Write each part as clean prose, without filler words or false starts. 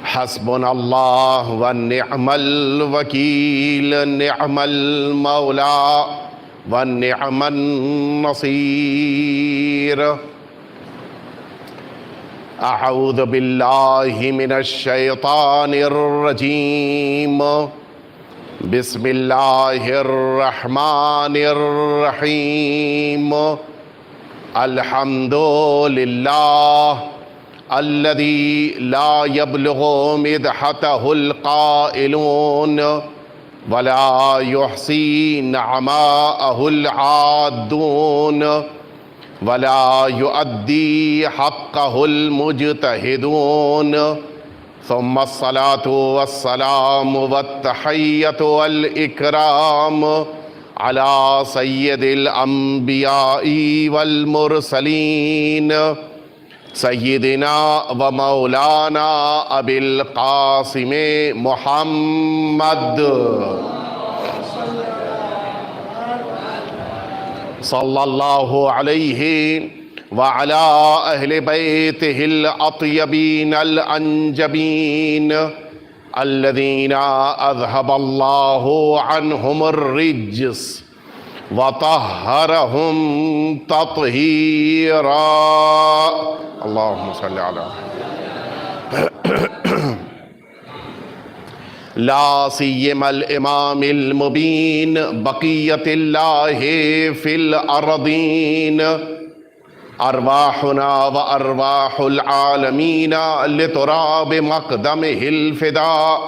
حسبنا اللہ ونعم الوکیل نعم المولا ونعم النصیر اعوذ باللہ من الشیطان الرجیم بسم اللہ الرحمن الرحیم الحمد للہ الذي لا يبلغ مدحته القائلون ولا يحصي نعماءه العادون ولا يؤدي حقه المجتهدون ثم الصلاة والسلام والتحية والإكرام على سيد الأنبياء والمرسلين سیدنا و مولانا ابی القاسم محمد صلی اللہ علیہ وعلی اہل بیتہ الاطیبین الانجبین الذین اذہب اللہ عنہم الرجس وطہرہم تطہیرا اللہم صلی علی لا سیم الامام المبین بقیت اللہ فی الارضین ارواحنا و ارواح العالمین لتراب مقدمہ الفداء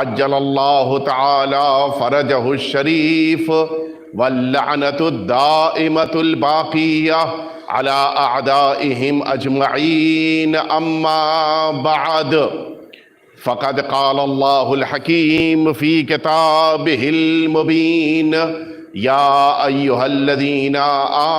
عجل اللہ تعالی فرجہ الشریف واللعنة الدائمة الباقية على أعدائهم أجمعين أما بعد فقد قال الله الحكيم في كتابه المبين يا أيها الذين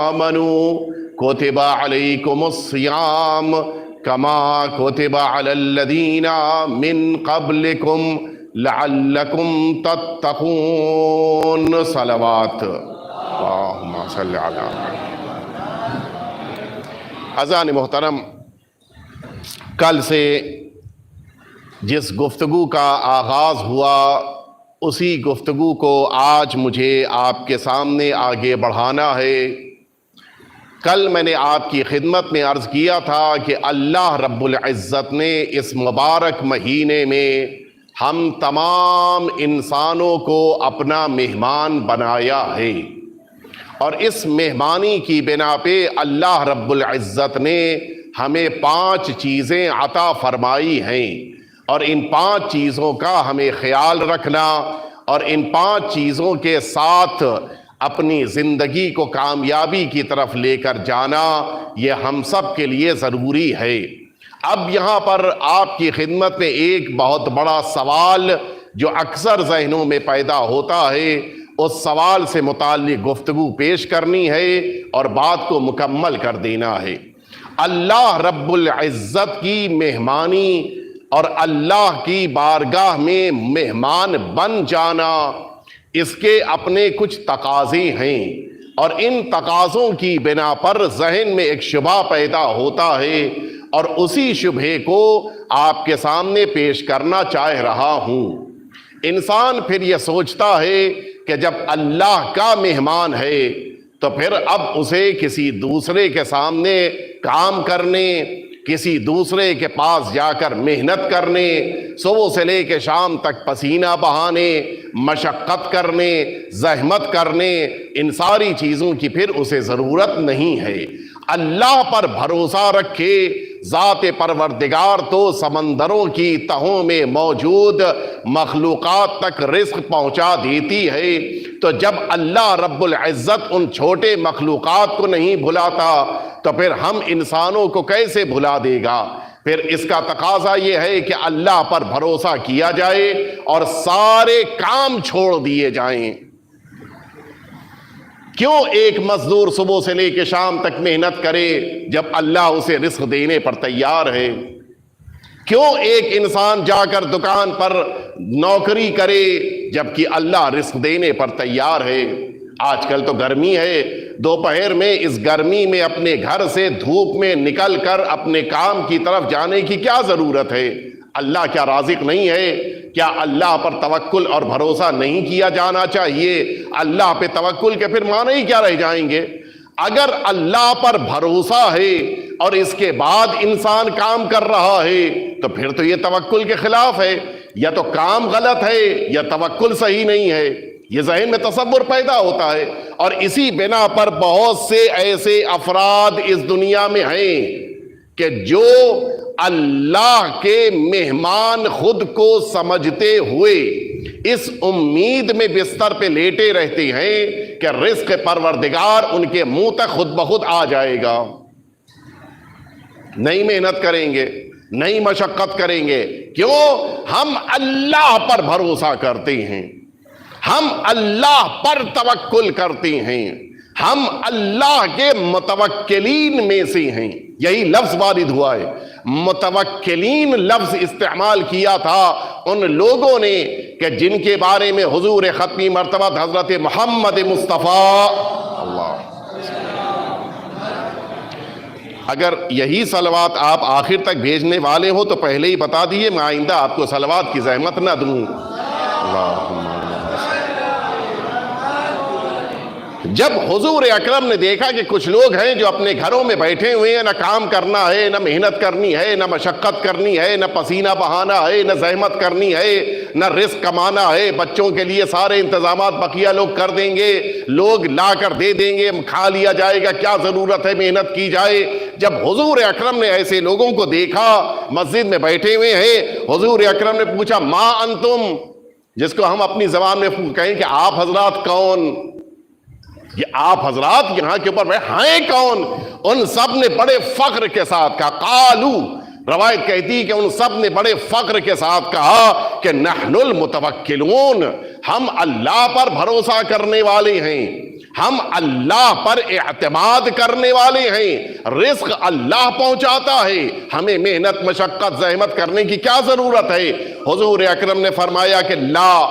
آمنوا كتب عليكم الصيام كما كتب على الذين من قبلكم لعلکم تتقون صلوات اللہم صلی علی اذان محترم، کل سے جس گفتگو کا آغاز ہوا اسی گفتگو کو آج مجھے آپ کے سامنے آگے بڑھانا ہے۔ کل میں نے آپ کی خدمت میں عرض کیا تھا کہ اللہ رب العزت نے اس مبارک مہینے میں ہم تمام انسانوں کو اپنا مہمان بنایا ہے، اور اس مہمانی کی بنا پہ اللہ رب العزت نے ہمیں 5 چیزیں عطا فرمائی ہیں، اور ان 5 چیزوں کا ہمیں خیال رکھنا اور ان 5 چیزوں کے ساتھ اپنی زندگی کو کامیابی کی طرف لے کر جانا یہ ہم سب کے لیے ضروری ہے۔ اب یہاں پر آپ کی خدمت میں ایک بہت بڑا سوال جو اکثر ذہنوں میں پیدا ہوتا ہے، اس سوال سے متعلق گفتگو پیش کرنی ہے اور بات کو مکمل کر دینا ہے۔ اللہ رب العزت کی مہمانی اور اللہ کی بارگاہ میں مہمان بن جانا، اس کے اپنے کچھ تقاضے ہیں، اور ان تقاضوں کی بنا پر ذہن میں ایک شبہ پیدا ہوتا ہے، اور اسی شبہے کو آپ کے سامنے پیش کرنا چاہ رہا ہوں۔ انسان پھر یہ سوچتا ہے کہ جب اللہ کا مہمان ہے تو پھر اب اسے کسی دوسرے کے سامنے کام کرنے، کسی دوسرے کے پاس جا کر محنت کرنے، صبح سے لے کے شام تک پسینہ بہانے، مشقت کرنے، زحمت کرنے، ان ساری چیزوں کی پھر اسے ضرورت نہیں ہے۔ اللہ پر بھروسہ رکھے، ذات پروردگار تو سمندروں کی تہوں میں موجود مخلوقات تک رزق پہنچا دیتی ہے، تو جب اللہ رب العزت ان چھوٹے مخلوقات کو نہیں بھلاتا تو پھر ہم انسانوں کو کیسے بھلا دے گا؟ پھر اس کا تقاضا یہ ہے کہ اللہ پر بھروسہ کیا جائے اور سارے کام چھوڑ دیے جائیں۔ کیوں ایک مزدور صبح سے لے کے شام تک محنت کرے جب اللہ اسے رزق دینے پر تیار ہے؟ کیوں ایک انسان جا کر دکان پر نوکری کرے جبکہ اللہ رزق دینے پر تیار ہے؟ آج کل تو گرمی ہے، دوپہر میں اس گرمی میں اپنے گھر سے دھوپ میں نکل کر اپنے کام کی طرف جانے کی کیا ضرورت ہے؟ اللہ کیا رازق نہیں ہے؟ کیا اللہ پر توکل اور بھروسہ نہیں کیا جانا چاہیے؟ اللہ پہ توکل کے پھر معنی ہی کیا رہ جائیں گے؟ اگر اللہ پر بھروسہ ہے اور اس کے بعد انسان کام کر رہا ہے تو پھر تو یہ توکل کے خلاف ہے، یا تو کام غلط ہے یا توکل صحیح نہیں ہے، یہ ذہن میں تصور پیدا ہوتا ہے۔ اور اسی بنا پر بہت سے ایسے افراد اس دنیا میں ہیں کہ جو اللہ کے مہمان خود کو سمجھتے ہوئے اس امید میں بستر پہ لیٹے رہتے ہیں کہ رزق پروردگار ان کے منہ تک خود بخود آ جائے گا، نہیں محنت کریں گے، نہیں مشقت کریں گے۔ کیوں؟ ہم اللہ پر بھروسہ کرتے ہیں، ہم اللہ پر توکل کرتے ہیں، ہم اللہ کے متوکلین میں سے ہیں۔ یہی لفظ وارد ہوا ہے، متوکلین لفظ استعمال کیا تھا ان لوگوں نے کہ جن کے بارے میں حضور ختمی مرتبہ حضرت محمد مصطفیٰ اللہ، اگر یہی صلوات آپ آخر تک بھیجنے والے ہو تو پہلے ہی بتا دیئے، میں آئندہ آپ کو صلوات کی زحمت نہ دوں۔ اللہم جب حضور اکرم نے دیکھا کہ کچھ لوگ ہیں جو اپنے گھروں میں بیٹھے ہوئے ہیں، نہ کام کرنا ہے، نہ محنت کرنی ہے، نہ مشقت کرنی ہے، نہ پسینہ بہانا ہے، نہ زحمت کرنی ہے، نہ رزق کمانا ہے، بچوں کے لیے سارے انتظامات بقیہ لوگ کر دیں گے، لوگ لا کر دے دیں گے، کھا لیا جائے گا، کیا ضرورت ہے محنت کی جائے۔ جب حضور اکرم نے ایسے لوگوں کو دیکھا مسجد میں بیٹھے ہوئے ہیں، حضور اکرم نے پوچھا ما انتم، جس کو ہم اپنی زبان میں کہیں کہ آپ حضرات کون؟ یہ آپ حضرات یہاں کے اوپر ہیں کون؟ ان سب نے بڑے فخر کے ساتھ کہا، قالو، روایت کہتی کہ ان سب نے بڑے فخر کے ساتھ کہا کہ نحن المتوکلون، ہم اللہ پر بھروسہ کرنے والے ہیں، ہم اللہ پر اعتماد کرنے والے ہیں، رزق اللہ پہنچاتا ہے، ہمیں محنت مشقت زحمت کرنے کی کیا ضرورت ہے؟ حضور اکرم نے فرمایا کہ لا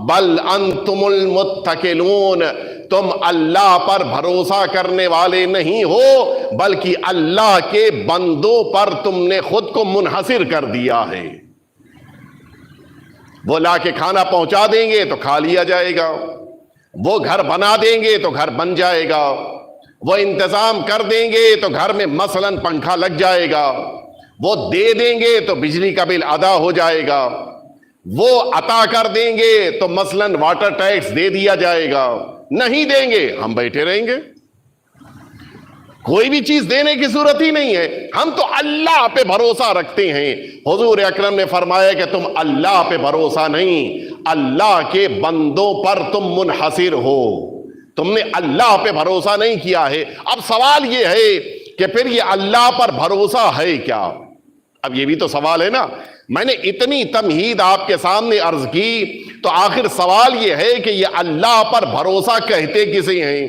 بل انتم المتکلون، تم اللہ پر بھروسہ کرنے والے نہیں ہو بلکہ اللہ کے بندوں پر تم نے خود کو منحصر کر دیا ہے۔ وہ لا کے کھانا پہنچا دیں گے تو کھا لیا جائے گا، وہ گھر بنا دیں گے تو گھر بن جائے گا، وہ انتظام کر دیں گے تو گھر میں مثلاً پنکھا لگ جائے گا، وہ دے دیں گے تو بجلی کا بل ادا ہو جائے گا، وہ عطا کر دیں گے تو مثلاً واٹر ٹیکس دے دیا جائے گا۔ نہیں دیں گے ہم بیٹھے رہیں گے، کوئی بھی چیز دینے کی ضرورت ہی نہیں ہے، ہم تو اللہ پہ بھروسہ رکھتے ہیں۔ حضور اکرم نے فرمایا کہ تم اللہ پہ بھروسہ نہیں، اللہ کے بندوں پر تم منحصر ہو، تم نے اللہ پہ بھروسہ نہیں کیا ہے۔ اب سوال یہ ہے کہ پھر یہ اللہ پر بھروسہ ہے کیا؟ اب یہ بھی تو سوال ہے نا، میں نے اتنی تمہید آپ کے سامنے عرض کی تو آخر سوال یہ ہے کہ یہ اللہ پر بھروسہ کہتے کسے ہیں؟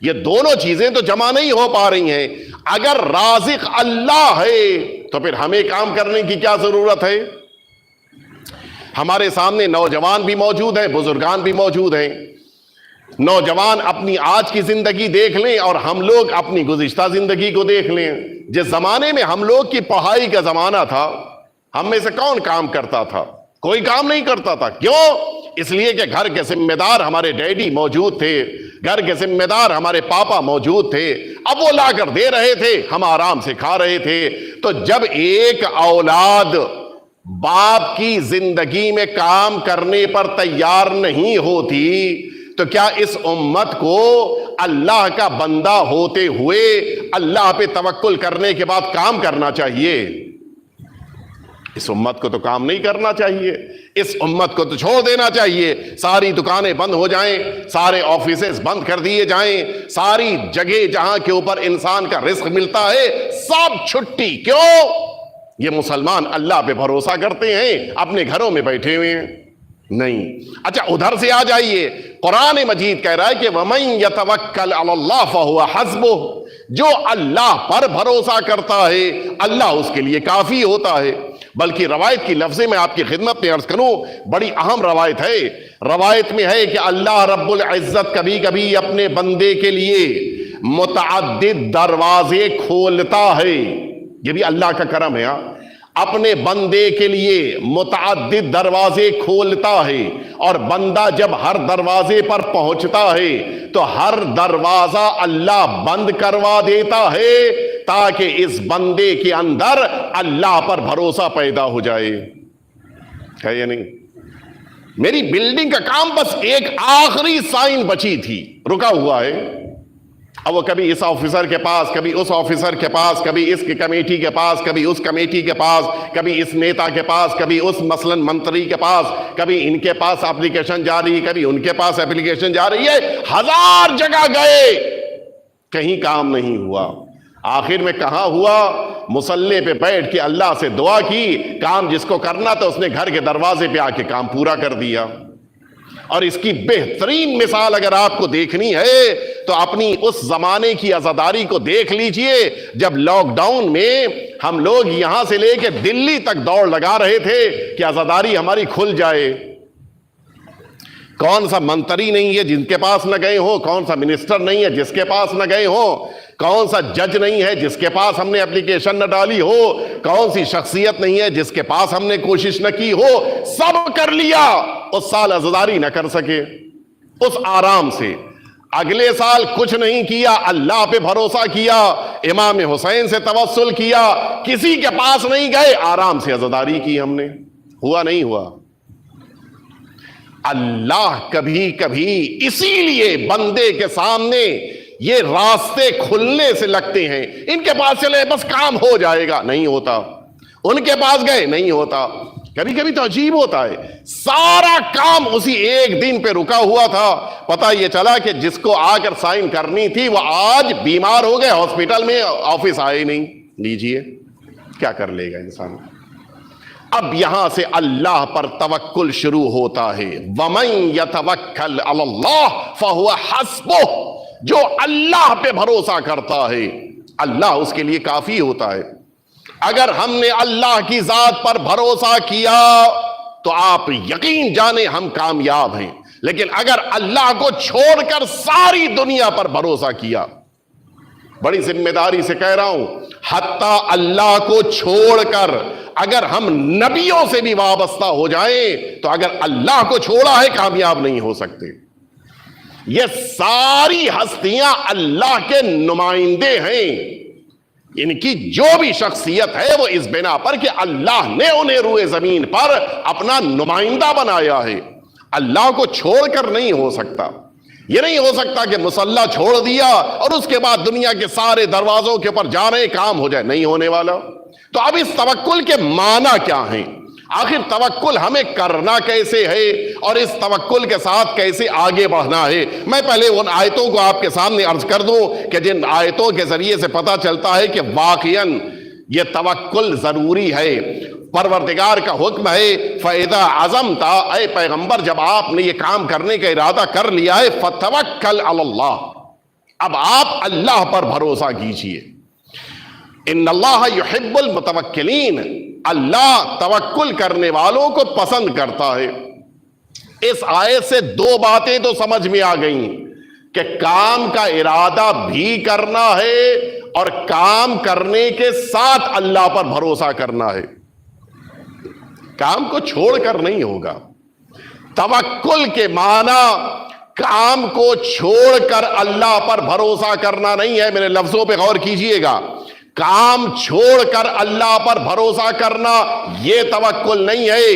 یہ دونوں چیزیں تو جمع نہیں ہو پا رہی ہیں۔ اگر رازق اللہ ہے تو پھر ہمیں کام کرنے کی کیا ضرورت ہے؟ ہمارے سامنے نوجوان بھی موجود ہیں، بزرگان بھی موجود ہیں۔ نوجوان اپنی آج کی زندگی دیکھ لیں اور ہم لوگ اپنی گزشتہ زندگی کو دیکھ لیں۔ جس زمانے میں ہم لوگ کی پڑھائی کا زمانہ تھا، ہم میں سے کون کام کرتا تھا؟ کوئی کام نہیں کرتا تھا۔ کیوں؟ اس لیے کہ گھر کے ذمہ دار ہمارے ڈیڈی موجود تھے، گھر کے ذمہ دار ہمارے پاپا موجود تھے، اب وہ لا کر دے رہے تھے، ہم آرام سے کھا رہے تھے۔ تو جب ایک اولاد باپ کی زندگی میں کام کرنے پر تیار نہیں ہوتی تو کیا اس امت کو اللہ کا بندہ ہوتے ہوئے اللہ پہ توکل کرنے کے بعد کام کرنا چاہیے؟ اس امت کو تو کام نہیں کرنا چاہیے، اس امت کو تو چھوڑ دینا چاہیے۔ ساری دکانیں بند ہو جائیں، سارے آفیسز بند کر دیے جائیں، ساری جگہ جہاں کے اوپر انسان کا رزق ملتا ہے سب چھٹی۔ کیوں؟ یہ مسلمان اللہ پہ بھروسہ کرتے ہیں، اپنے گھروں میں بیٹھے ہوئے ہیں؟ نہیں۔ اچھا ادھر سے آ جائیے، قرآن مجید کہہ رہا ہے کہ وَمَن يَتَوَكَّلْ عَلَى اللَّهِ فَهُوَ حَسْبُهُ، جو اللہ پر بھروسہ کرتا ہے اللہ اس کے لیے کافی ہوتا ہے۔ بلکہ روایت کی لفظیں میں آپ کی خدمت میں عرض کروں، بڑی اہم روایت ہے۔ روایت میں ہے کہ اللہ رب العزت کبھی کبھی اپنے بندے کے لیے متعدد دروازے کھولتا ہے، یہ بھی اللہ کا کرم ہے۔ اپنے بندے کے لیے متعدد دروازے کھولتا ہے، اور بندہ جب ہر دروازے پر پہنچتا ہے تو ہر دروازہ اللہ بند کروا دیتا ہے تاکہ اس بندے کے اندر اللہ پر بھروسہ پیدا ہو جائے. ہے یا نہیں؟ میری بلڈنگ کا کام بس ایک آخری سائن بچی تھی، رکا ہوا ہے. اب وہ کبھی اس آفیسر کے پاس، کبھی اس آفیسر کے پاس، کبھی اس کی کمیٹی کے پاس، کبھی اس کمیٹی کے پاس، کبھی اس نیتا کے پاس، کبھی اس مثلا منتری کے پاس، کبھی ان کے پاس اپلیکیشن جاری، کبھی ان کے پاس اپلیکیشن جاری ہے. 1000 جگہ گئے، کہیں کام نہیں ہوا. آخر میں کہاں ہوا؟ مصلی پہ بیٹھ کے اللہ سے دعا کی، کام جس کو کرنا تھا اس نے گھر کے دروازے پہ آ کے کام پورا کر دیا. اور اس کی بہترین مثال اگر آپ کو دیکھنی ہے تو اپنی اس زمانے کی عزاداری کو دیکھ لیجئے جب لاک ڈاؤن میں ہم لوگ یہاں سے لے کے دلی تک دوڑ لگا رہے تھے کہ عزاداری ہماری کھل جائے. کون سا منتری نہیں ہے جن کے پاس نہ گئے ہو، کون سا منسٹر نہیں ہے جس کے پاس نہ گئے ہو، کون سا جج نہیں ہے جس کے پاس ہم نے اپلیکیشن نہ ڈالی ہو، کون سی شخصیت نہیں ہے جس کے پاس ہم نے کوشش نہ کی ہو. سب کر لیا، اس سال عزاداری نہ کر سکے اس آرام سے. اگلے سال کچھ نہیں کیا، اللہ پہ بھروسہ کیا، امام حسین سے توسل کیا، کسی کے پاس نہیں گئے، آرام سے عزاداری کی ہم نے. ہوا نہیں ہوا؟ اللہ کبھی کبھی اسی لیے بندے کے سامنے یہ راستے کھلنے سے لگتے ہیں. ان کے پاس چلے بس کام ہو جائے گا، نہیں ہوتا. ان کے پاس گئے، نہیں ہوتا. کبھی کبھی تو عجیب ہوتا ہے، سارا کام اسی ایک دن پہ رکا ہوا تھا. پتہ یہ چلا کہ جس کو آ کر سائن کرنی تھی وہ آج بیمار ہو گئے، ہاسپٹل میں، آفس آئے نہیں. لیجئے کیا کر لے گا انسان. اب یہاں سے اللہ پر توکل شروع ہوتا ہے. وَمَن يَتَوَكَّلْ عَلَى اللَّهِ فَهُوَ حَسْبُهُ، جو اللہ پہ بھروسہ کرتا ہے اللہ اس کے لیے کافی ہوتا ہے. اگر ہم نے اللہ کی ذات پر بھروسہ کیا تو آپ یقین جانیں ہم کامیاب ہیں. لیکن اگر اللہ کو چھوڑ کر ساری دنیا پر بھروسہ کیا، بڑی ذمہ داری سے کہہ رہا ہوں، حتیٰ اللہ کو چھوڑ کر اگر ہم نبیوں سے بھی وابستہ ہو جائیں تو اگر اللہ کو چھوڑا ہے کامیاب نہیں ہو سکتے. یہ ساری ہستیاں اللہ کے نمائندے ہیں. ان کی جو بھی شخصیت ہے وہ اس بنا پر کہ اللہ نے انہیں روئے زمین پر اپنا نمائندہ بنایا ہے. اللہ کو چھوڑ کر نہیں ہو سکتا. یہ نہیں ہو سکتا کہ مسلح چھوڑ دیا اور اس کے بعد دنیا کے سارے دروازوں کے اوپر جا رہے کام ہو جائے، نہیں ہونے والا. تو اب اس توکل کے معنی کیا ہیں؟ آخر توکل ہمیں کرنا کیسے ہے اور اس توکل کے ساتھ کیسے آگے بڑھنا ہے؟ میں پہلے ان آیتوں کو آپ کے سامنے عرض کر دوں کہ جن آیتوں کے ذریعے سے پتہ چلتا ہے کہ واقعاً یہ توکل ضروری ہے. پروردگار کا حکم ہے فَإِذَا عَزَمْتَ، اے پیغمبر جب آپ نے یہ کام کرنے کا ارادہ کر لیا ہے فَتَوَكَّلْ عَلَى اللَّهِ، اب آپ اللہ پر بھروسہ کیجئے. ان اللہ یحب المتوکلین، اللہ توکل کرنے والوں کو پسند کرتا ہے. اس آیت سے دو باتیں تو سمجھ میں آ گئیں کہ کام کا ارادہ بھی کرنا ہے اور کام کرنے کے ساتھ اللہ پر بھروسہ کرنا ہے. کام کو چھوڑ کر نہیں ہوگا. توکل کے معنی کام کو چھوڑ کر اللہ پر بھروسہ کرنا نہیں ہے. میرے لفظوں پہ غور کیجئے گا. کام چھوڑ کر اللہ پر بھروسہ کرنا یہ توکل نہیں ہے،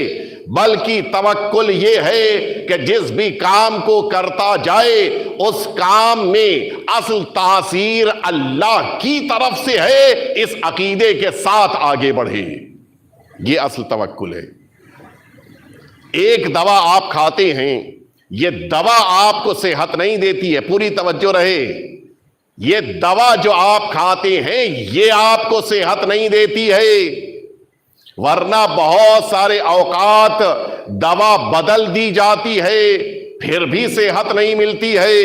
بلکہ توکل یہ ہے کہ جس بھی کام کو کرتا جائے اس کام میں اصل تاثیر اللہ کی طرف سے ہے، اس عقیدے کے ساتھ آگے بڑھے. یہ اصل توکل ہے. ایک دوا آپ کھاتے ہیں، یہ دوا آپ کو صحت نہیں دیتی ہے، پوری توجہ رہے. یہ دوا جو آپ کھاتے ہیں یہ آپ کو صحت نہیں دیتی ہے، ورنہ بہت سارے اوقات دوا بدل دی جاتی ہے پھر بھی صحت نہیں ملتی ہے.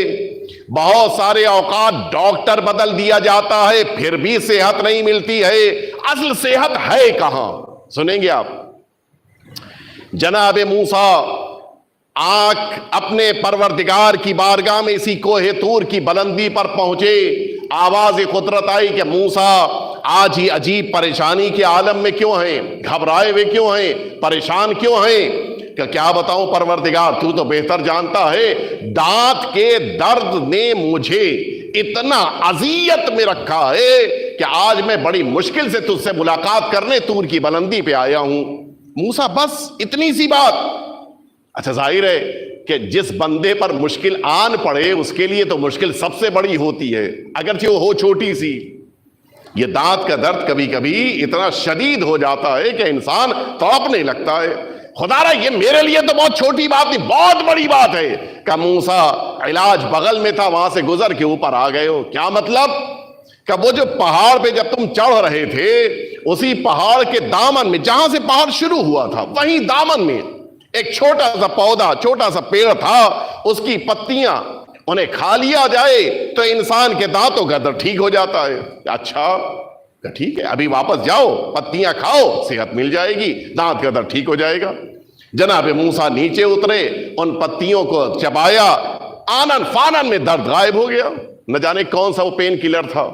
بہت سارے اوقات ڈاکٹر بدل دیا جاتا ہے پھر بھی صحت نہیں ملتی ہے. اصل صحت ہے کہاں؟ سنیں گے آپ. جناب موسیٰ آنکھ اپنے پروردگار کی بارگاہ میں اسی کوہ طور کی بلندی پر پہنچے. آواز قدرت آئی کہ موسیٰ آج ہی عجیب پریشانی کے عالم میں کیوں ہیں؟ گھبرائے ہوئے کیوں ہیں؟ پریشان کیوں ہیں؟ کہ کیا بتاؤں پروردگار، تو بہتر جانتا ہے، دانت کے درد نے مجھے اتنا اذیت میں رکھا ہے کہ آج میں بڑی مشکل سے تجھ سے ملاقات کرنے طور کی بلندی پہ آیا ہوں۔ موسیٰ بس اتنی سی بات۔ اچھا ظاہر ہے کہ جس بندے پر مشکل آن پڑے اس کے لیے تو مشکل سب سے بڑی ہوتی ہے، اگرچہ وہ ہو چھوٹی سی۔ یہ دانت کا درد کبھی کبھی اتنا شدید ہو جاتا ہے کہ انسان تڑپنے لگتا ہے۔ خدا را یہ میرے لیے تو بہت چھوٹی بات نہیں، بہت بڑی بات ہے کہ موسیٰ علاج بغل میں تھا، وہاں سے گزر کے اوپر آ گئے ہو۔ کیا مطلب؟ کہ وہ جو پہاڑ پہ جب تم چڑھ رہے تھے، اسی پہاڑ کے دامن میں، جہاں سے پہاڑ شروع ہوا تھا وہیں دامن میں ایک چھوٹا سا پودا، چھوٹا سا پیڑ تھا، اس کی پتیاں انہیں کھا لیا جائے تو انسان کے دانتوں کا درد ٹھیک ہو جاتا ہے۔ اچھا ٹھیک ہے، ابھی واپس جاؤ، پتیاں کھاؤ، صحت مل جائے گی، دانت کا درد ٹھیک ہو جائے گا۔ جناب موسیٰ نیچے اترے، ان پتیوں کو چبایا، آنن فانن میں درد غائب ہو گیا۔ نہ جانے کون سا وہ پین کلر تھا،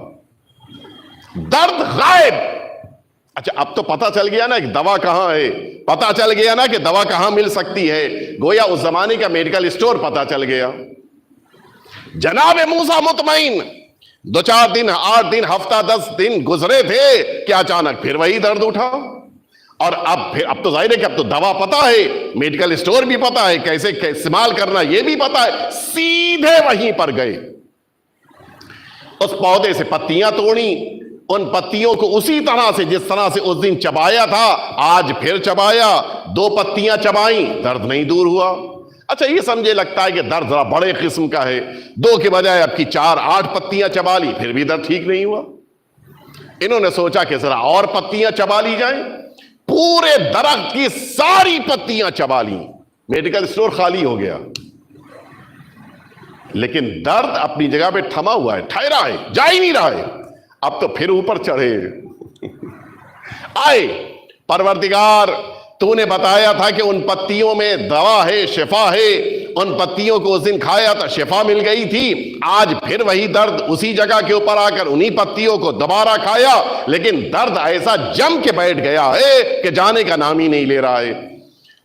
درد غائب۔ اچھا اب تو پتہ چل گیا نا کہ دوا کہاں ہے، پتہ چل گیا نا کہ دوا کہاں مل سکتی ہے، گویا اس زمانے کا میڈیکل اسٹور پتہ چل گیا۔ جناب موسیٰ مطمئن، 2-4 دن، 8 دن، ہفتہ 10 دن گزرے تھے کہ اچانک پھر وہی درد اٹھا۔ اور اب تو ظاہر ہے کہ اب تو دوا پتہ ہے، میڈیکل اسٹور بھی پتہ ہے، کیسے استعمال کرنا یہ بھی پتہ ہے۔ سیدھے وہیں پر گئے، اس پودے سے پتیاں توڑی، ان پتیوں کو اسی طرح سے جس طرح سے اس دن چبایا تھا آج پھر چبایا، 2 پتیاں چبائیں، درد نہیں دور ہوا۔ اچھا یہ سمجھے لگتا ہے کہ درد ذرا بڑے قسم کا ہے، 2 کے بجائے اب کی 4-8 پتیاں چبا لی، پھر بھی درد ٹھیک نہیں ہوا۔ انہوں نے سوچا کہ ذرا اور پتیاں چبا لی جائیں، پورے درخت کی ساری پتیاں چبا لی، میڈیکل اسٹور خالی ہو گیا، لیکن درد اپنی جگہ پہ تھما ہوا ہے، ٹھہرا ہے، جا ہی نہیں رہا ہے۔ اب تو پھر اوپر چڑھے آئے، پروردگار تو نے بتایا تھا کہ ان پتیوں میں دوا ہے، شفا ہے، ان پتیوں کو اس دن کھایا تو شفا مل گئی تھی، آج پھر وہی درد اسی جگہ کے اوپر آ کر انہی پتیوں کو دوبارہ کھایا، لیکن درد ایسا جم کے بیٹھ گیا ہے کہ جانے کا نام ہی نہیں لے رہا ہے۔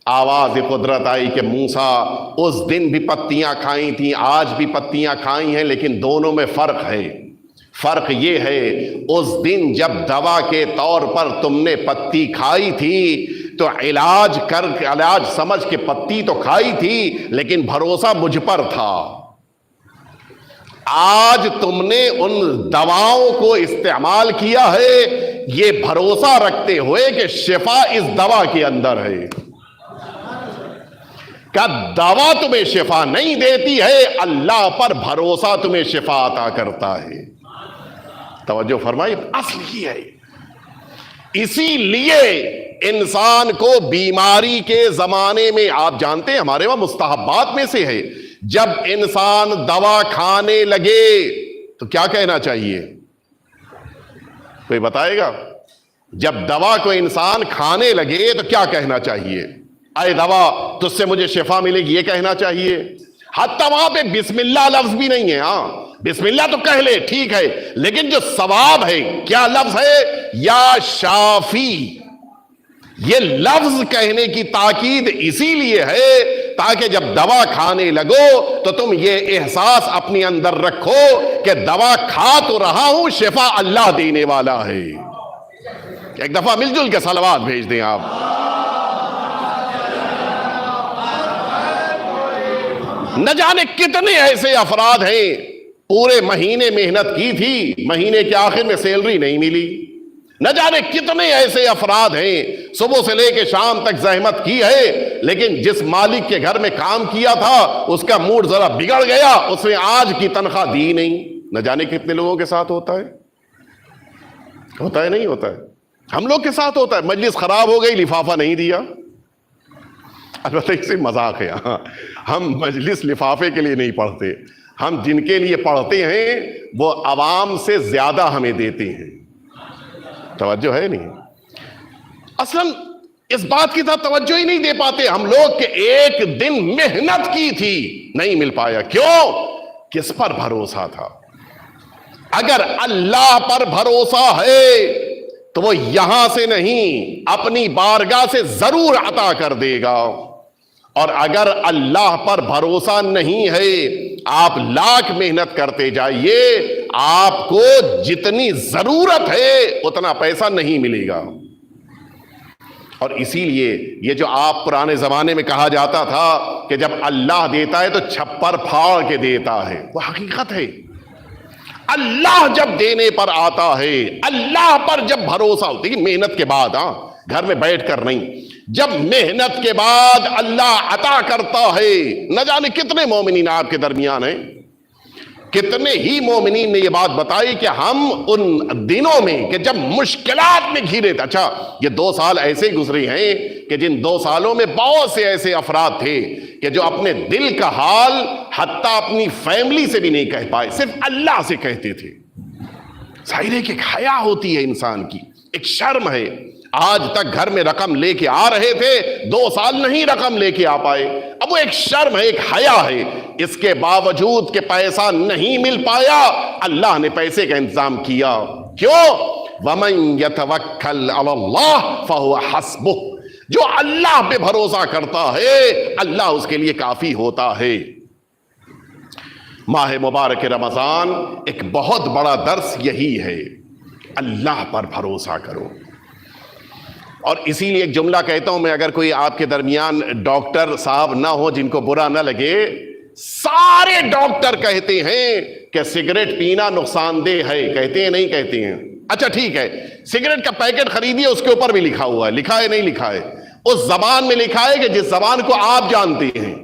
آواز قدرت آئی کہ موسیٰ اس دن بھی پتیاں کھائیں تھیں، آج بھی پتیاں کھائی ہیں، لیکن دونوں میں فرق ہے۔ فرق یہ ہے، اس دن جب دوا کے طور پر تم نے پتی کھائی تھی تو علاج سمجھ کے پتی تو کھائی تھی، لیکن بھروسہ مجھ پر تھا۔ آج تم نے ان دواؤں کو استعمال کیا ہے یہ بھروسہ رکھتے ہوئے کہ شفا اس دوا کے اندر ہے۔ کہ دوا تمہیں شفا نہیں دیتی ہے، اللہ پر بھروسہ تمہیں شفا عطا کرتا ہے۔ توجہ فرمائی، اصل ہی ہے۔ اسی لیے انسان کو بیماری کے زمانے میں، آپ جانتے ہیں ہمارے وہاں مستحبات میں سے ہے، جب انسان دوا کھانے لگے تو کیا کہنا چاہیے؟ کوئی بتائے گا؟ جب دوا کو انسان کھانے لگے تو کیا کہنا چاہیے؟ اے دوا تجھ سے مجھے شفا ملے گی، یہ کہنا چاہیے۔ حتیٰ وہاں پہ بسم اللہ لفظ بھی نہیں ہے۔ ہاں بسم اللہ تو کہہ لے، ٹھیک ہے، لیکن جو ثواب ہے کیا لفظ ہے؟ یا شافی۔ یہ لفظ کہنے کی تاکید اسی لیے ہے تاکہ جب دوا کھانے لگو تو تم یہ احساس اپنے اندر رکھو کہ دوا کھا تو رہا ہوں، شفا اللہ دینے والا ہے۔ ایک دفعہ مل جل کے صلوات بھیج دیں آپ۔ نہ جانے کتنے ایسے افراد ہیں پورے مہینے محنت کی تھی، مہینے کے آخر میں سیلری نہیں ملی۔ نہ جانے کتنے ایسے افراد ہیں صبح سے لے کے شام تک زحمت کی ہے، لیکن جس مالک کے گھر میں کام کیا تھا اس کا موڈ ذرا بگڑ گیا، اس نے آج کی تنخواہ دی نہیں۔ نہ جانے کتنے لوگوں کے ساتھ ہوتا ہے، ہوتا ہے نہیں ہوتا ہے؟ ہم لوگ کے ساتھ ہوتا ہے، مجلس خراب ہو گئی، لفافہ نہیں دیا۔ البتہ اس سے مذاق ہے، ہم مجلس لفافے کے لیے نہیں پڑھتے، ہم جن کے لیے پڑھتے ہیں وہ عوام سے زیادہ ہمیں دیتے ہیں۔ توجہ ہے نہیں؟ اصلا اس بات کی طرف توجہ ہی نہیں دے پاتے ہم لوگ کہ ایک دن محنت کی تھی، نہیں مل پایا، کیوں؟ کس پر بھروسہ تھا؟ اگر اللہ پر بھروسہ ہے تو وہ یہاں سے نہیں اپنی بارگاہ سے ضرور عطا کر دے گا، اور اگر اللہ پر بھروسہ نہیں ہے آپ لاکھ محنت کرتے جائیے، آپ کو جتنی ضرورت ہے اتنا پیسہ نہیں ملے گا۔ اور اسی لیے یہ جو آپ پرانے زمانے میں کہا جاتا تھا کہ جب اللہ دیتا ہے تو چھپر پھاڑ کے دیتا ہے، وہ حقیقت ہے۔ اللہ جب دینے پر آتا ہے، اللہ پر جب بھروسہ ہوتا ہے، محنت کے بعد، گھر میں بیٹھ کر نہیں، جب محنت کے بعد اللہ عطا کرتا ہے۔ نہ جانے کتنے مومنین آپ کے درمیان ہیں، کتنے ہی مومنین نے یہ بات بتائی کہ ہم ان دنوں میں کہ جب مشکلات میں گھرے تھے، اچھا یہ 2 سال ایسے گزرے ہیں کہ جن 2 سالوں میں بہت سے ایسے افراد تھے کہ جو اپنے دل کا حال حتیٰ اپنی فیملی سے بھی نہیں کہہ پائے، صرف اللہ سے کہتے تھے۔ ظاہر ہے کہ ایک حیا ہوتی ہے انسان کی، ایک شرم ہے۔ آج تک گھر میں رقم لے کے آ رہے تھے، 2 سال نہیں رقم لے کے آ پائے، اب وہ ایک شرم ہے، ایک حیا ہے۔ اس کے باوجود کہ پیسہ نہیں مل پایا، اللہ نے پیسے کا انتظام کیا۔ کیوں؟ وَمَن يَتَوَكَّلْ عَلَى اللَّهِ فَهُوَ حَسْبُهُ، جو اللہ پہ بھروسہ کرتا ہے اللہ اس کے لیے کافی ہوتا ہے۔ ماہ مبارک رمضان ایک بہت بڑا درس یہی ہے، اللہ پر بھروسہ کرو۔ اور اسی لیے ایک جملہ کہتا ہوں میں، اگر کوئی آپ کے درمیان ڈاکٹر صاحب نہ ہو جن کو برا نہ لگے، سارے ڈاکٹر کہتے ہیں کہ سگریٹ پینا نقصان دہ ہے، کہتے ہیں نہیں کہتے ہیں؟ اچھا ٹھیک ہے، سگریٹ کا پیکٹ خریدیے، اس کے اوپر بھی لکھا ہوا ہے، لکھا ہے نہیں لکھا ہے؟ اس زبان میں لکھا ہے کہ جس زبان کو آپ جانتے ہیں۔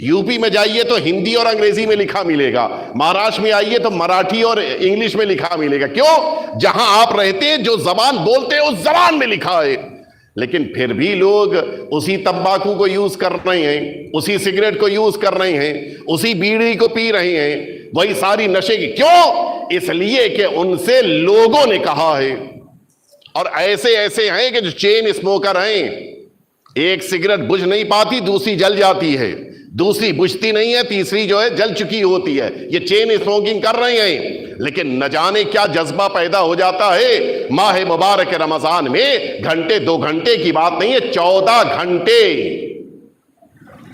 یو پی میں جائیے تو ہندی اور انگریزی میں لکھا ملے گا، مہاراشٹر میں آئیے تو مراٹھی اور انگلش میں لکھا ملے گا۔ کیوں؟ جہاں آپ رہتے ہیں جو زبان بولتے ہیں اس زبان میں لکھا ہے۔ لیکن پھر بھی لوگ اسی تمباکو کو یوز کر رہے ہیں، اسی سگریٹ کو یوز کر رہے ہیں، اسی بیڑی کو پی رہے ہیں، وہی ساری نشے کی۔ کیوں؟ اس لیے کہ ان سے لوگوں نے کہا ہے۔ اور ایسے ایسے ہیں کہ جو چین اسموکر ہیں، ایک سگریٹ بجھ نہیں پاتی، دوسری جل جاتی ہے، دوسری بجھتی نہیں ہے، تیسری جو ہے جل چکی ہوتی ہے۔ یہ چین اسموکنگ کر رہے ہیں، لیکن نہ جانے کیا جذبہ پیدا ہو جاتا ہے۔ ماہ مبارک رمضان میں گھنٹے 2 گھنٹے کی بات نہیں ہے، 14 گھنٹے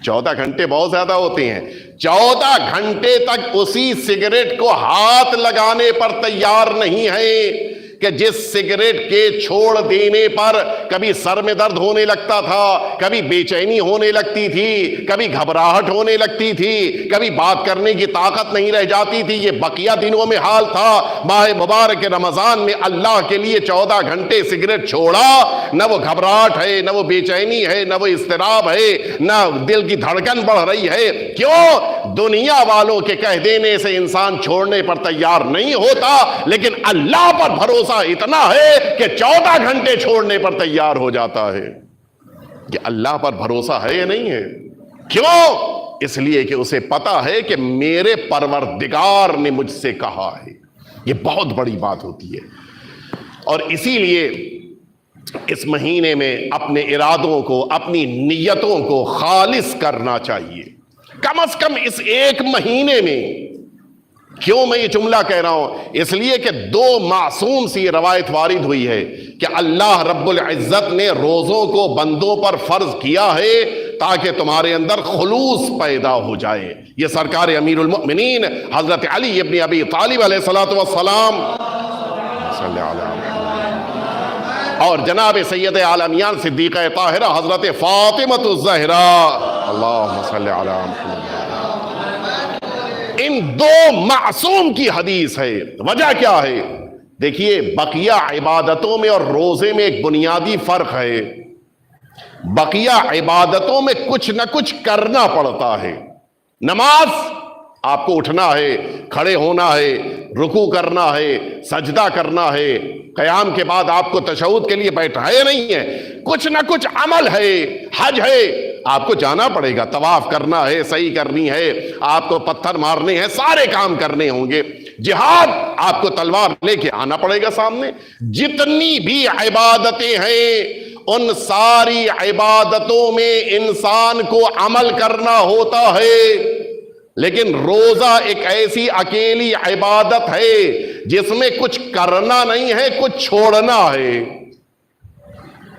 14 گھنٹے بہت زیادہ ہوتے ہیں۔ 14 گھنٹے تک اسی سگریٹ کو ہاتھ لگانے پر تیار نہیں ہے کہ جس سگریٹ کے چھوڑ دینے پر کبھی سر میں درد ہونے لگتا تھا، کبھی بے چینی ہونے لگتی تھی، کبھی گھبراہٹ ہونے لگتی تھی، کبھی بات کرنے کی طاقت نہیں رہ جاتی تھی۔ یہ بقیہ دنوں میں حال تھا۔ ماہ مبارک رمضان میں اللہ کے لیے 14 گھنٹے سگریٹ چھوڑا، نہ وہ گھبراہٹ ہے، نہ وہ بے چینی ہے، نہ وہ اضطراب ہے، نہ دل کی دھڑکن بڑھ رہی ہے۔ کیوں؟ دنیا والوں کے کہہ دینے سے انسان چھوڑنے پر تیار نہیں ہوتا، لیکن اللہ پر بھروسہ اتنا ہے کہ 14 گھنٹے چھوڑنے پر تیار ہو جاتا ہے۔ کہ اللہ پر بھروسہ ہے یا نہیں ہے؟ کیوں؟ اس لیے کہ اسے پتا ہے کہ میرے پروردگار نے مجھ سے کہا ہے۔ یہ بہت بڑی بات ہوتی ہے۔ اور اسی لیے اس مہینے میں اپنے ارادوں کو، اپنی نیتوں کو خالص کرنا چاہیے، کم از کم اس ایک مہینے میں۔ کیوں میں یہ جملہ کہہ رہا ہوں؟ اس لیے کہ 2 معصوم سی روایت وارد ہوئی ہے کہ اللہ رب العزت نے روزوں کو بندوں پر فرض کیا ہے تاکہ تمہارے اندر خلوص پیدا ہو جائے۔ یہ سرکار امیر المؤمنین حضرت علی ابن ابی طالب علیہ الصلوۃ والسلام اور جناب سید عالمیان صدیقہ طاہرہ حضرت فاطمہ الزہراء اللہم صلی علی محمد، ان 2 معصوم کی حدیث ہے۔ وجہ کیا ہے؟ دیکھیے، بقیہ عبادتوں میں اور روزے میں ایک بنیادی فرق ہے۔ بقیہ عبادتوں میں کچھ نہ کچھ کرنا پڑتا ہے۔ نماز آپ کو اٹھنا ہے، کھڑے ہونا ہے، رکوع کرنا ہے، سجدہ کرنا ہے، قیام کے بعد آپ کو تشہد کے لیے بیٹھا ہے نہیں ہے، کچھ نہ کچھ عمل ہے۔ حج ہے، آپ کو جانا پڑے گا، طواف کرنا ہے، سعی کرنی ہے، آپ کو پتھر مارنے ہیں، سارے کام کرنے ہوں گے۔ جہاد، آپ کو تلوار لے کے آنا پڑے گا سامنے۔ جتنی بھی عبادتیں ہیں ان ساری عبادتوں میں انسان کو عمل کرنا ہوتا ہے، لیکن روزہ ایک ایسی اکیلی عبادت ہے جس میں کچھ کرنا نہیں ہے, کچھ چھوڑنا ہے.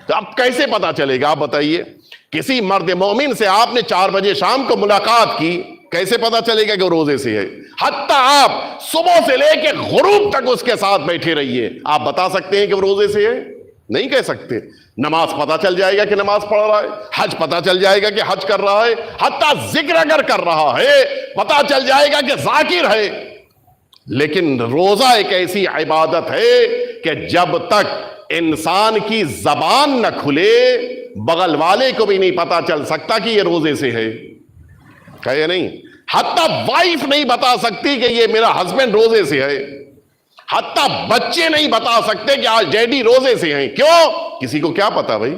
تو اب کیسے پتا چلے گا آپ بتائیے؟ کسی مرد مومن سے آپ نے 4 بجے شام کو ملاقات کی, کیسے پتا چلے گا کہ وہ روزے سے ہے؟ حتیٰ آپ صبح سے لے کے غروب تک اس کے ساتھ بیٹھے رہیے, آپ بتا سکتے ہیں کہ وہ روزے سے ہے؟ نہیں کہہ سکتے. نماز پتا چل جائے گا کہ نماز پڑھ رہا ہے, حج پتا چل جائے گا کہ حج کر رہا ہے, حتیٰ ذکر اگر کر رہا ہے پتا چل جائے گا کہ ذاکر ہے. لیکن روزہ ایک ایسی عبادت ہے کہ جب تک انسان کی زبان نہ کھلے, بغل والے کو بھی نہیں پتا چل سکتا کہ یہ روزے سے ہے. کہے نہیں, حتیٰ وائف نہیں بتا سکتی کہ یہ میرا ہسبینڈ روزے سے ہے, حتیٰ بچے نہیں بتا سکتے کہ آج ڈیڈی روزے سے ہیں. کیوں؟ کسی کو کیا پتا بھائی؟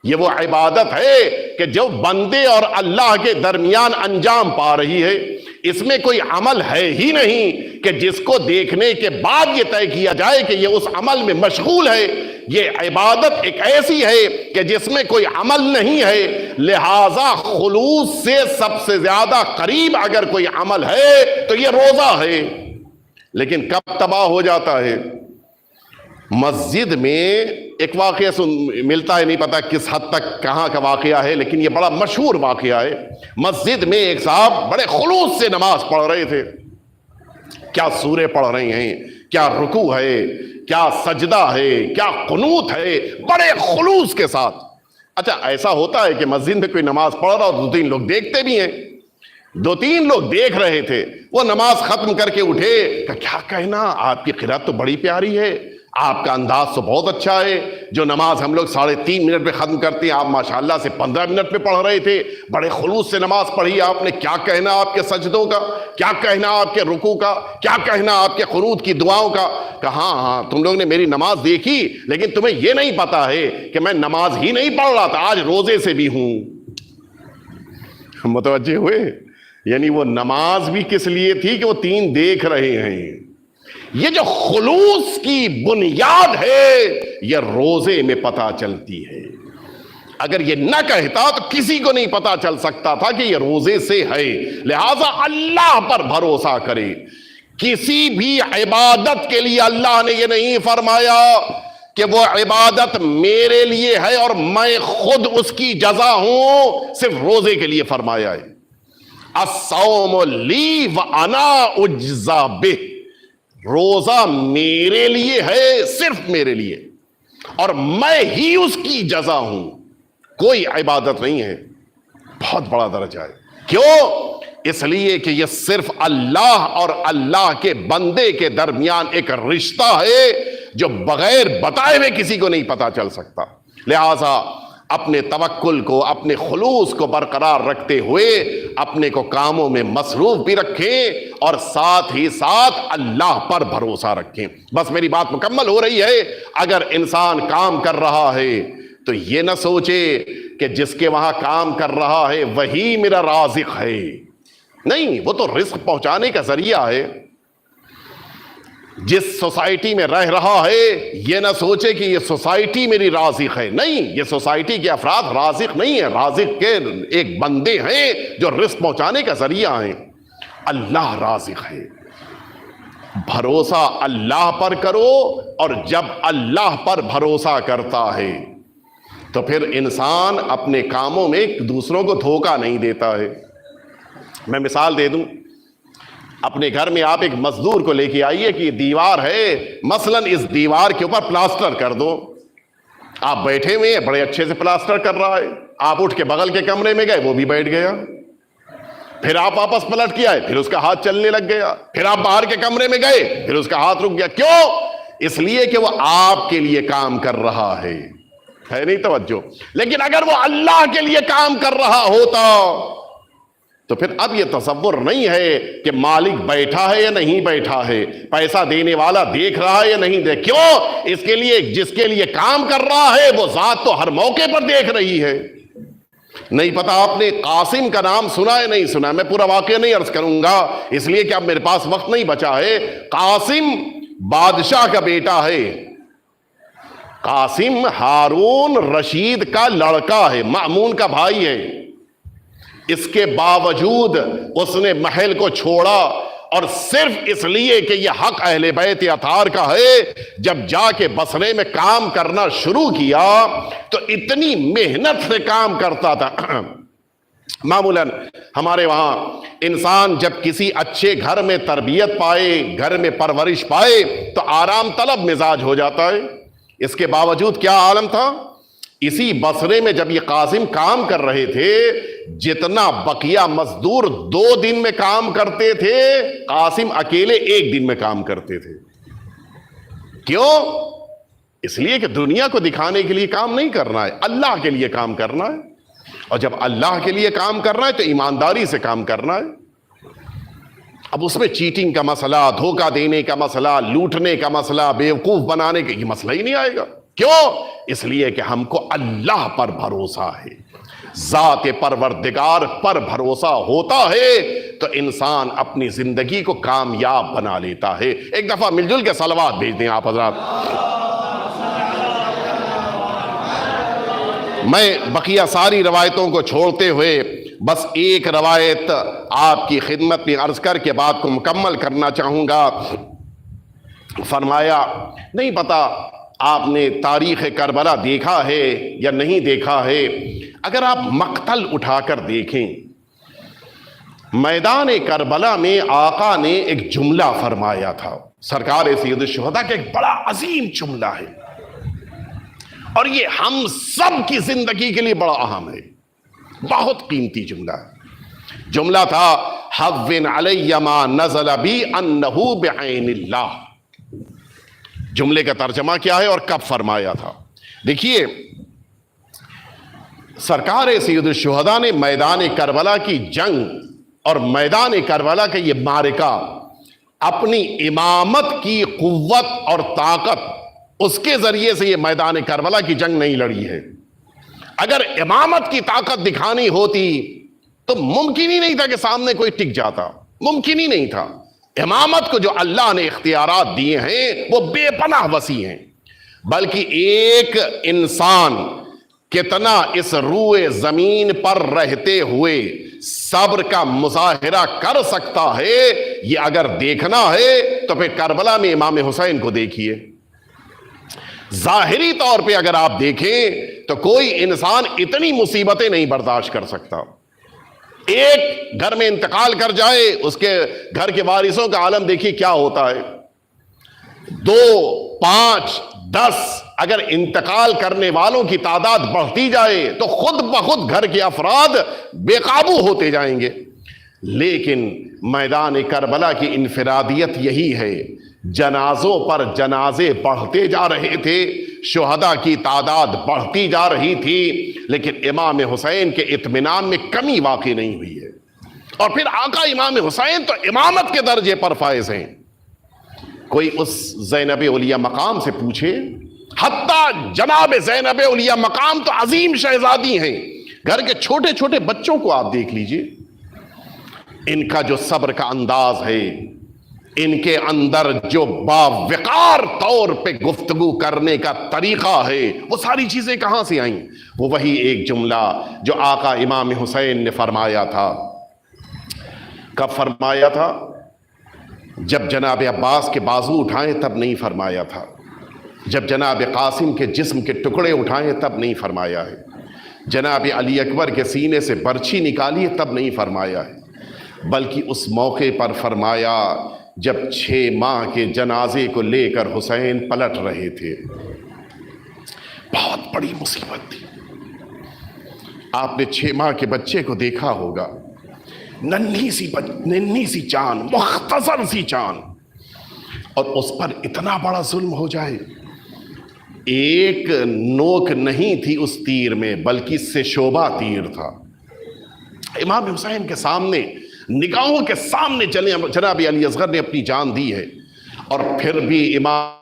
یہ وہ عبادت ہے کہ جو بندے اور اللہ کے درمیان انجام پا رہی ہے. اس میں کوئی عمل ہے ہی نہیں کہ جس کو دیکھنے کے بعد یہ طے کیا جائے کہ یہ اس عمل میں مشغول ہے. یہ عبادت ایک ایسی ہے کہ جس میں کوئی عمل نہیں ہے, لہذا خلوص سے سب سے زیادہ قریب اگر کوئی عمل ہے تو یہ روزہ ہے. لیکن کب تباہ ہو جاتا ہے؟ مسجد میں ایک واقعہ ملتا ہے, نہیں پتا کس حد تک کہاں کا واقعہ ہے, لیکن یہ بڑا مشہور واقعہ ہے. مسجد میں ایک صاحب بڑے خلوص سے نماز پڑھ رہے تھے. کیا سورے پڑھ رہے ہیں, کیا رکوع ہے, کیا سجدہ ہے, کیا قنوت ہے, بڑے خلوص کے ساتھ. اچھا ایسا ہوتا ہے کہ مسجد میں کوئی نماز پڑھ رہا اور 2-3 لوگ دیکھتے بھی ہیں. 2-3 لوگ دیکھ رہے تھے. وہ نماز ختم کر کے اٹھے کہ کیا کہنا, آپ کی قرات تو بڑی پیاری ہے, آپ کا انداز تو بہت اچھا ہے. جو نماز ہم لوگ 3.5 منٹ پہ ختم کرتے ہیں, آپ ماشاءاللہ سے 15 منٹ پہ پڑھ رہے تھے. بڑے خلوص سے نماز پڑھی آپ نے. کیا کہنا آپ کے سجدوں کا, کیا کہنا آپ کے رکوع کا, کیا کہنا آپ کے قنوت کی دعاؤں کا. کہا ہاں تم لوگ نے میری نماز دیکھی, لیکن تمہیں یہ نہیں پتا ہے کہ میں نماز ہی نہیں پڑھ رہا تھا, آج روزے سے بھی ہوں. متوجہ ہوئے؟ یعنی وہ نماز بھی کس لیے تھی کہ وہ 3 دیکھ رہے ہیں. یہ جو خلوص کی بنیاد ہے یہ روزے میں پتا چلتی ہے. اگر یہ نہ کہتا تو کسی کو نہیں پتا چل سکتا تھا کہ یہ روزے سے ہے. لہذا اللہ پر بھروسہ کرے. کسی بھی عبادت کے لیے اللہ نے یہ نہیں فرمایا کہ وہ عبادت میرے لیے ہے اور میں خود اس کی جزا ہوں. صرف روزے کے لیے فرمایا ہے. الصوم لی وانا اجزا بہ. روزہ میرے لیے ہے, صرف میرے لیے, اور میں ہی اس کی جزا ہوں. کوئی عبادت نہیں ہے. بہت بڑا درجہ ہے. کیوں؟ اس لیے کہ یہ صرف اللہ اور اللہ کے بندے کے درمیان ایک رشتہ ہے جو بغیر بتائے ہوئے کسی کو نہیں پتا چل سکتا. لہذا اپنے توکل کو, اپنے خلوص کو برقرار رکھتے ہوئے اپنے کو کاموں میں مصروف بھی رکھیں اور ساتھ ہی ساتھ اللہ پر بھروسہ رکھیں. بس میری بات مکمل ہو رہی ہے. اگر انسان کام کر رہا ہے تو یہ نہ سوچے کہ جس کے وہاں کام کر رہا ہے وہی میرا رازق ہے. نہیں, وہ تو رزق پہنچانے کا ذریعہ ہے. جس سوسائٹی میں رہ رہا ہے یہ نہ سوچے کہ یہ سوسائٹی میری رازق ہے. نہیں, یہ سوسائٹی کے افراد رازق نہیں ہیں. رازق کے ایک بندے ہیں جو رزق پہنچانے کا ذریعہ ہیں. اللہ رازق ہے. بھروسہ اللہ پر کرو, اور جب اللہ پر بھروسہ کرتا ہے تو پھر انسان اپنے کاموں میں دوسروں کو دھوکہ نہیں دیتا ہے. میں مثال دے دوں. اپنے گھر میں آپ ایک مزدور کو لے کے آئیے کہ یہ دیوار ہے, مثلا اس دیوار کے اوپر پلاسٹر کر دو. آپ بیٹھے ہوئے ہیں, بڑے اچھے سے پلاسٹر کر رہا ہے. آپ اٹھ کے بغل کے کمرے میں گئے, وہ بھی بیٹھ گیا. پھر آپ واپس پلٹ کے آئے, پھر اس کا ہاتھ چلنے لگ گیا. پھر آپ باہر کے کمرے میں گئے, پھر اس کا ہاتھ رک گیا. کیوں؟ اس لیے کہ وہ آپ کے لیے کام کر رہا ہے. ہے نہیں توجہ؟ لیکن اگر وہ اللہ کے لیے کام کر رہا ہوتا تو پھر اب یہ تصور نہیں ہے کہ مالک بیٹھا ہے یا نہیں بیٹھا ہے, پیسہ دینے والا دیکھ رہا ہے یا نہیں دیکھ. کیوں؟ اس کے لیے جس کے لیے کام کر رہا ہے وہ ذات تو ہر موقع پر دیکھ رہی ہے. نہیں پتا آپ نے قاسم کا نام سنا ہے نہیں سنا؟ میں پورا واقعہ نہیں عرض کروں گا اس لیے کہ اب میرے پاس وقت نہیں بچا ہے. قاسم بادشاہ کا بیٹا ہے. قاسم ہارون رشید کا لڑکا ہے, مأمون کا بھائی ہے. اس کے باوجود اس نے محل کو چھوڑا اور صرف اس لیے کہ یہ حق اہل بیت اطہار کا ہے، جب جا کے بصرے میں کام کرنا شروع کیا تو اتنی محنت سے کام کرتا تھا۔ معمولاً ہمارے وہاں انسان جب کسی اچھے گھر میں تربیت پائے، گھر میں پرورش پائے تو آرام طلب مزاج ہو جاتا ہے۔ اس کے باوجود کیا عالم تھا؟ اسی بصرے میں جب یہ قاسم کام کر رہے تھے، جتنا بقیہ مزدور 2 دن میں کام کرتے تھے، قاسم اکیلے 1 دن میں کام کرتے تھے۔ کیوں؟ اس لیے کہ دنیا کو دکھانے کے لیے کام نہیں کرنا ہے، اللہ کے لیے کام کرنا ہے، اور جب اللہ کے لیے کام کرنا ہے تو ایمانداری سے کام کرنا ہے۔ اب اس میں چیٹنگ کا مسئلہ، دھوکہ دینے کا مسئلہ، لوٹنے کا مسئلہ، بیوقوف بنانے کا یہ مسئلہ ہی نہیں آئے گا۔ کیوں؟ اس لیے کہ ہم کو اللہ پر بھروسہ ہے، ذات پروردگار پر بھروسہ ہوتا ہے تو انسان اپنی زندگی کو کامیاب بنا لیتا ہے۔ ایک دفعہ مل جل کے صلوات بھیج دیں آپ حضرات۔ میں بقیہ ساری روایتوں کو چھوڑتے ہوئے بس ایک روایت آپ کی خدمت میں عرض کر کے بات کو مکمل کرنا چاہوں گا۔ فرمایا، نہیں پتا آپ نے تاریخ کربلا دیکھا ہے یا نہیں دیکھا ہے، اگر آپ مقتل اٹھا کر دیکھیں، میدان کربلا میں آقا نے ایک جملہ فرمایا تھا، سرکار سید الشہداء کا ایک بڑا عظیم جملہ ہے، اور یہ ہم سب کی زندگی کے لیے بڑا اہم ہے، بہت قیمتی جملہ ہے۔ جملہ تھا، حَوِّنْ عَلَيَّ مَا نَزَلَ بِي أَنَّهُ بِعَيْنِ اللَّهِ۔ جملے کا ترجمہ کیا ہے اور کب فرمایا تھا؟ دیکھیے، سرکار سید الشہداء نے میدان کربلا کی جنگ اور میدان کربلا کا یہ معرکہ اپنی امامت کی قوت اور طاقت، اس کے ذریعے سے یہ میدان کربلا کی جنگ نہیں لڑی ہے۔ اگر امامت کی طاقت دکھانی ہوتی تو ممکن ہی نہیں تھا کہ سامنے کوئی ٹک جاتا، ممکن ہی نہیں تھا۔ امامت کو جو اللہ نے اختیارات دیے ہیں وہ بے پناہ وسیع ہیں، بلکہ ایک انسان کتنا اس روئے زمین پر رہتے ہوئے صبر کا مظاہرہ کر سکتا ہے، یہ اگر دیکھنا ہے تو پھر کربلا میں امام حسین کو دیکھیے۔ ظاہری طور پہ اگر آپ دیکھیں تو کوئی انسان اتنی مصیبتیں نہیں برداشت کر سکتا۔ ایک گھر میں انتقال کر جائے، اس کے گھر کے وارثوں کا عالم دیکھیے کیا ہوتا ہے۔ 2، 5، 10 اگر انتقال کرنے والوں کی تعداد بڑھتی جائے تو خود بخود گھر کے افراد بے قابو ہوتے جائیں گے۔ لیکن میدان کربلا کی انفرادیت یہی ہے، جنازوں پر جنازے بڑھتے جا رہے تھے، شہداء کی تعداد بڑھتی جا رہی تھی، لیکن امام حسین کے اطمینان میں کمی واقع نہیں ہوئی ہے۔ اور پھر آقا امام حسین تو امامت کے درجے پر فائز ہیں۔ کوئی اس زینب اولیاء مقام سے پوچھے، حتیٰ جناب زینب اولیاء مقام تو عظیم شہزادی ہیں، گھر کے چھوٹے چھوٹے بچوں کو آپ دیکھ لیجئے، ان کا جو صبر کا انداز ہے، ان کے اندر جو باوقار طور پہ گفتگو کرنے کا طریقہ ہے، وہ ساری چیزیں کہاں سے آئیں؟ وہ وہی ایک جملہ جو آقا امام حسین نے فرمایا تھا۔ کب فرمایا تھا؟ جب جناب عباس کے بازو اٹھائیں تب نہیں فرمایا تھا، جب جناب قاسم کے جسم کے ٹکڑے اٹھائیں تب نہیں فرمایا ہے، جناب علی اکبر کے سینے سے برچھی نکالیے تب نہیں فرمایا ہے، بلکہ اس موقع پر فرمایا جب 6 ماہ کے جنازے کو لے کر حسین پلٹ رہے تھے۔ بہت بڑی مصیبت تھی۔ آپ نے 6 ماہ کے بچے کو دیکھا ہوگا، ننھی سی چاند، مختصر سی چاند، اور اس پر اتنا بڑا ظلم ہو جائے۔ ایک نوک نہیں تھی اس تیر میں، بلکہ سے شعبہ تیر تھا۔ امام حسین کے سامنے، نگاہوں کے سامنے جناب علی اصغر نے اپنی جان دی ہے، اور پھر بھی امام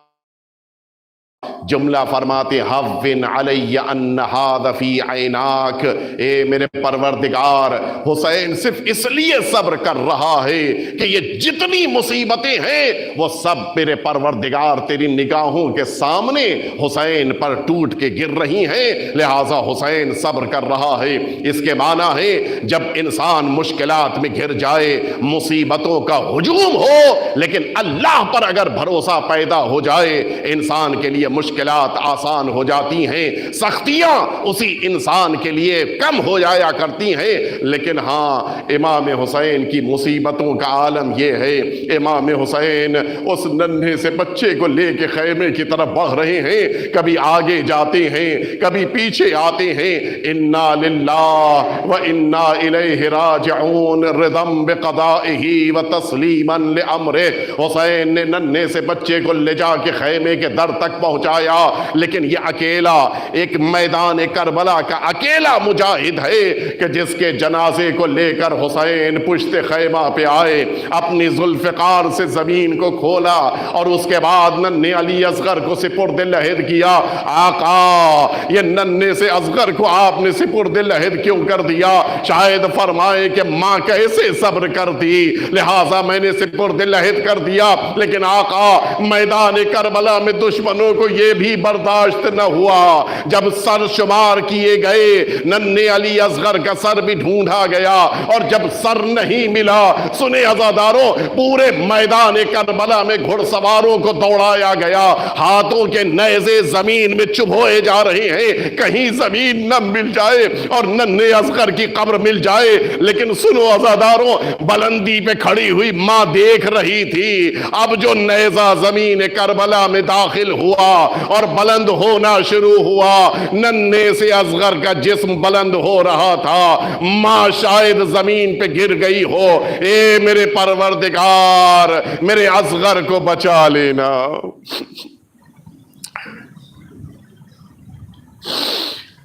جملہ فرماتے حَوِّنْ عَلَيَّ أَنَّ هَذَا فِي عَيْنَاكَ، اے میرے پروردگار، حسین صرف اس لیے صبر کر رہا ہے کہ یہ جتنی مصیبتیں ہیں وہ سب میرے پروردگار تیری نگاہوں کے سامنے حسین پر ٹوٹ کے گر رہی ہیں، لہٰذا حسین صبر کر رہا ہے۔ اس کے معنی ہے جب انسان مشکلات میں گر جائے، مصیبتوں کا ہجوم ہو، لیکن اللہ پر اگر بھروسہ پیدا ہو جائے، انسان کے لیے مشکلات آسان ہو جاتی ہیں، سختیاں اسی انسان کے لیے کم ہو جایا کرتی ہیں۔ لیکن ہاں، امام حسین کی مصیبتوں کا عالم یہ ہے، امام حسین اس ننھے سے بچے کو لے کے خیمے کی طرف بڑھ رہے ہیں، کبھی آگے جاتے ہیں، کبھی پیچھے آتے ہیں۔ انا للہ و انا الیہ راجعون، رضم بقضائہ و تسلیما لامرہ۔ حسین نے ننھے سے بچے کو لے جا کے خیمے کے در تک پہنچایا، لیکن یہ اکیلا ایک میدان کربلا کا اکیلا مجاہد ہے کہ جس کے جنازے کو لے کر حسین پشت خیمہ پہ آئے، اپنی ذوالفقار سے زمین کو کھولا اور اس کے بعد ننھے علی اصغر کو سپرد لحد کیا۔ آقا، یہ ننھے سے اصغر کو آپ نے سپرد لحد کیوں کر دیا؟ شاید فرمائے کہ ماں کیسے صبر کرتی، لہٰذا میں نے سپرد لحد کر دیا۔ لیکن آقا، میدان کربلا میں دشمنوں کو یہ بھی برداشت نہ ہوا، جب سر شمار کیے گئے، ننھے علی اصغر کا سر بھی ڈھونڈا گیا، اور جب سر نہیں ملا، سنے عزاداروں، پورے میدان کربلا میں گھڑ سواروں کو دوڑایا گیا، ہاتھوں کے نیزے زمین میں چبھوئے جا رہے ہیں، کہیں زمین نہ مل جائے اور ننھے اصغر کی قبر مل جائے۔ لیکن سنو عزاداروں، بلندی پہ کھڑی ہوئی ماں دیکھ رہی تھی، اب جو نیزہ زمین کربلا میں داخل ہوا اور بلند ہونا شروع ہوا، ننھے سے اصغر کا جسم بلند ہو رہا تھا، ماں شاید زمین پہ گر گئی ہو۔ اے میرے پروردگار، میرے اصغر کو بچا لینا۔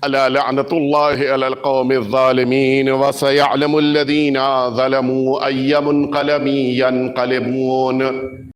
الا لعنت اللہ علی القوم الظالمین وسیعلم الذین ظلموا ای منقلب ینقلبون۔